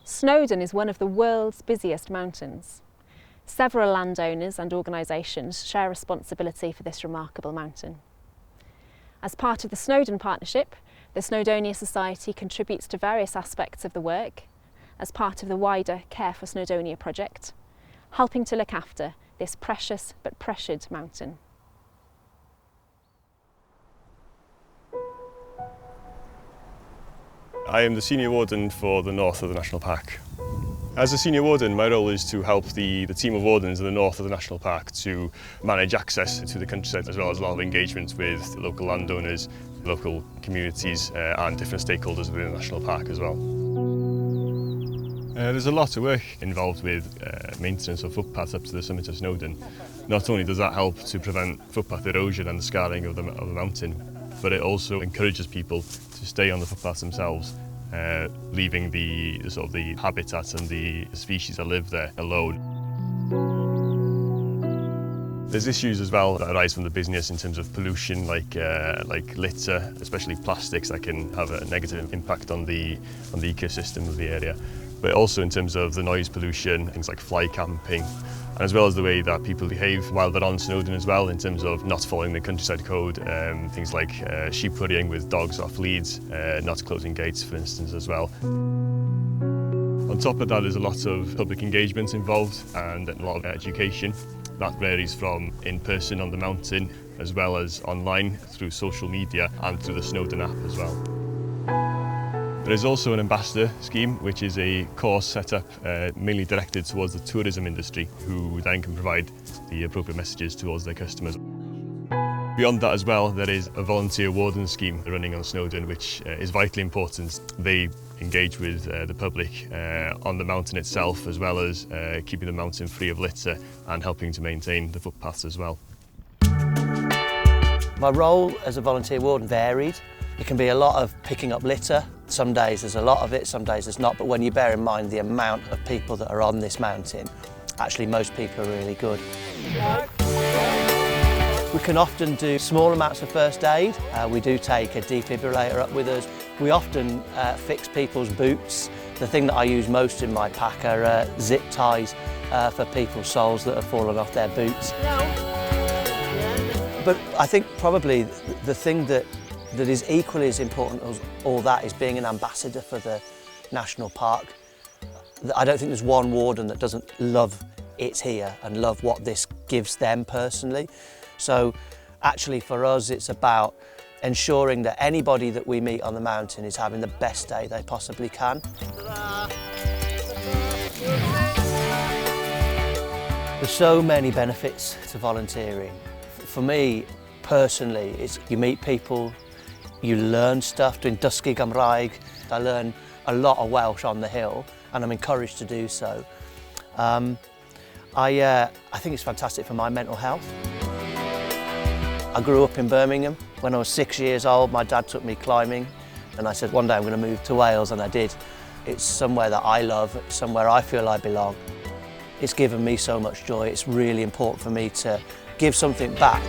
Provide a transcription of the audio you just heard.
Snowdon is one of the world's busiest mountains. Several landowners and organisations share responsibility for this remarkable mountain. As part of the Snowdon Partnership, the Snowdonia Society contributes to various aspects of the work as part of the wider Care for Snowdonia project, helping to look after this precious but pressured mountain. I am the Senior Warden for the north of the National Park. As a Senior Warden, my role is to help the team of wardens in the north of the National Park to manage access to the countryside, as well as a lot of engagement with local landowners, local communities and different stakeholders within the National Park as well. There's a lot of work involved with maintenance of footpaths up to the summit of Snowdon. Not only does that help to prevent footpath erosion and the scarring of the mountain, but it also encourages people to stay on the footpaths themselves, leaving the habitats and the species that live there alone. There's issues as well that arise from the business in terms of pollution, like litter, especially plastics, that can have a negative impact on the ecosystem of the area. But also in terms of the noise pollution, things like fly camping, and as well as the way that people behave while they're on Snowdon as well, in terms of not following the countryside code, things like sheep hurrying with dogs off leads, not closing gates, for instance, as well. On top of that, there's a lot of public engagement involved and a lot of education. That varies from in person on the mountain, as well as online through social media and through the Snowdon app as well. There is also an ambassador scheme, which is a course set up mainly directed towards the tourism industry, who then can provide the appropriate messages towards their customers. Beyond that as well, there is a volunteer warden scheme running on Snowdon, which is vitally important. They engage with the public on the mountain itself, as well as keeping the mountain free of litter and helping to maintain the footpaths as well. My role as a volunteer warden varied. It can be a lot of picking up litter. Some days there's a lot of it, some days there's not, but when you bear in mind the amount of people that are on this mountain, actually most people are really good. We can often do small amounts of first aid. We do take a defibrillator up with us. We often fix people's boots. The thing that I use most in my pack are zip ties for people's soles that have fallen off their boots. But I think probably the thing that is equally as important as all that is being an ambassador for the National Park. I don't think there's one warden that doesn't love it here and love what this gives them personally. So actually for us it's about ensuring that anybody that we meet on the mountain is having the best day they possibly can. There's so many benefits to volunteering. For me personally, it's you meet people, you learn stuff. Doing dysgu Gymraeg, I learn a lot of Welsh on the hill and I'm encouraged to do so. I think it's fantastic for my mental health. I grew up in Birmingham. When I was 6 years old, my dad took me climbing and I said one day I'm going to move to Wales, and I did. It's somewhere that I love, it's somewhere I feel I belong. It's given me so much joy. It's really important for me to give something back.